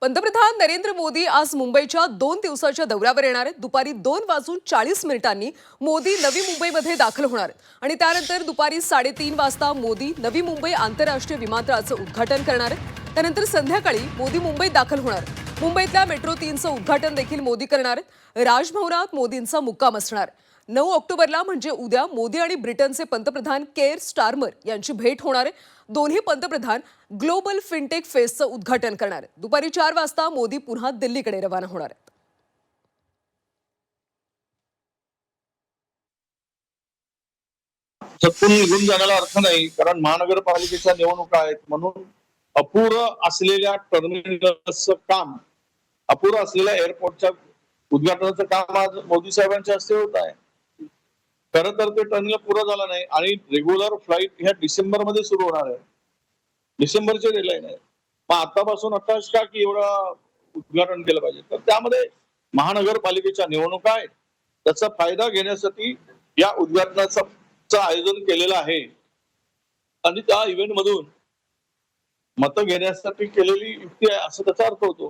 पंतप्रधान नरेंद्र मोदी आज मुंबईच्या 2 दिवसाच्या दौऱ्यावर येणार आहेत। दुपारी 2:40 मोदी नवी मुंबईमध्ये दाखल होणार आहेत आणि त्यानंतर दुपारी 3:30 वाजता मोदी नवी मुंबई आंतरराष्ट्रीय विमानतळाचं उद्घाटन करणार आहेत। त्यानंतर संध्याकाळी मोदी मुंबईत दाखल होणार आहेत। मुंबईतल्या मेट्रो 3चं उद्घाटन देखील मोदी करणार आहेत। राजभवनात मोदींचा मुक्काम असणार। 9 ऑक्टोबरला म्हणजे उद्या मोदी आणि ब्रिटनचे पंतप्रधान केअर स्टारमर यांची भेट होणार आहे। दोन्ही पंतप्रधान ग्लोबल फिनटेक फेस्टचं उद्घाटन करणार आहेत। दुपारी 4 वाजता मोदी पुन्हा दिल्लीकडे रवाना होणार आहेत। सत्तून निघून जाण्याला अर्थ नाही, कारण महानगरपालिकेच्या निवडणुका आहेत म्हणून अपुरं असलेल्या टर्मिनलचं काम, अपुरं असलेल्या एअरपोर्टच्या उद्घाटनाचं काम आज मोदी साहेबांच्या हस्ते होत आहे। खरं तर ते टर्मिनल पुरं झालं नाही आणि रेग्युलर फ्लाईट ह्या डिसेंबरमध्ये सुरू होणार आहे। डिसेंबरचे डेडलाईन आहे। मग आतापासून आताच का की एवढं उद्घाटन केलं पाहिजे? तर त्यामध्ये महानगरपालिकेच्या निवडणुका आहेत, त्याचा फायदा घेण्यासाठी या उद्घाटनाचं आयोजन केलेलं आहे आणि त्या इव्हेंट मधून मतं घेण्यासाठी केलेली युक्ती आहे असं त्याचा अर्थ होतो।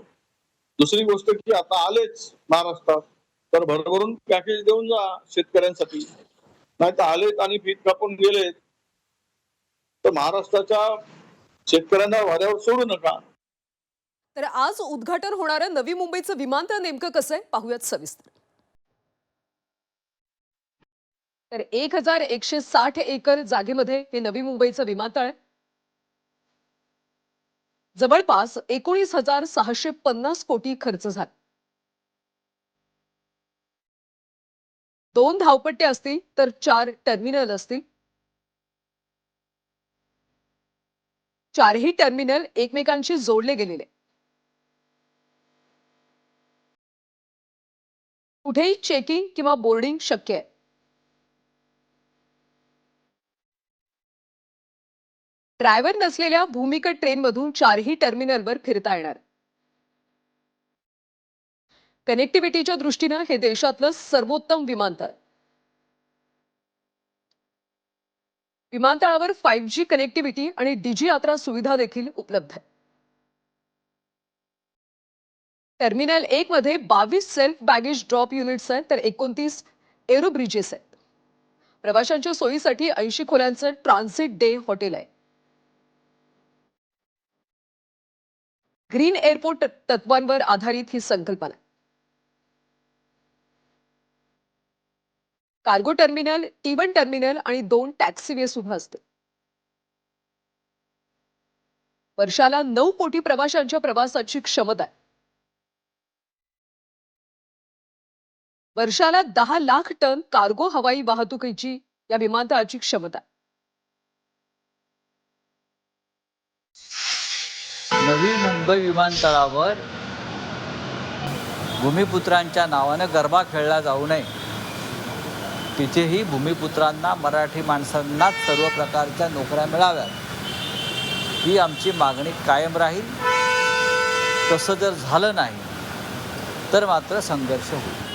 दुसरी गोष्ट की आता आलेच महाराष्ट्रात, तर भरभरून पॅकेज देऊन जा शेतकऱ्यांसाठी, नाही तर आलेत आणि फीत कापून गेलेत तर महाराष्ट्राच्या शेतकऱ्यांना वाऱ्यावर सोडू नका। तर आज उद्घाटन होणारं नवी मुंबईचं विमानतळ नेमकं कसं आहे पाहूयात सविस्तर। तर 1160 एकर जागेमध्ये हे नवी मुंबईचं विमानतळ आहे। जवळपास 19,650 कोटी खर्च झाला। 2 धावपट्ट्या असतील तर 4 टर्मिनल असतील। 4ही टर्मिनल एकमेकांशी जोडले गेलेले। कुठेही चेकिंग किंवा बोर्डिंग शक्य आहे। ड्रायव्हर नसलेल्या भूमिगत ट्रेनमधून 4ही टर्मिनलवर फिरता येणार। कनेक्टिव्हिटीच्या दृष्टीने हे देशातलं सर्वोत्तम विमानतळ। विमानतळावर 5G कनेक्टिव्हिटी आणि डिजी यात्रा सुविधा देखील उपलब्ध आहे। टर्मिनल 1 मध्ये 22 सेल्फ बॅगेज ड्रॉप युनिट्स आहेत, तर 29 एरो ब्रिजेस आहेत। प्रवाशांच्या सोयीसाठी 80 खोल्यांचं ट्रान्झिट डे हॉटेल आहे। ग्रीन एअरपोर्ट तत्वांवर आधारित ही संकल्पना आहे। कार्गो टर्मिनल, T1 टर्मिनल आणि 2 टॅक्सीवे सुद्धा असतील। वर्षाला 9 कोटी प्रवाशांच्या प्रवासाची क्षमता आहे। वर्षाला 10 लाख टन कार्गो हवाई वाहतुकीची या विमानतळाची क्षमता आहे। नवी मुंबई विमानतळावर भूमिपुत्रांच्या नावानं गरबा खेळला जाऊ नये। तिथेही भूमिपुत्रांना, मराठी माणसांनाच सर्व प्रकारच्या नोकऱ्या मिळाव्यात ही आमची मागणी कायम राहील। तसं जर झालं नाही तर मात्र संघर्ष होईल।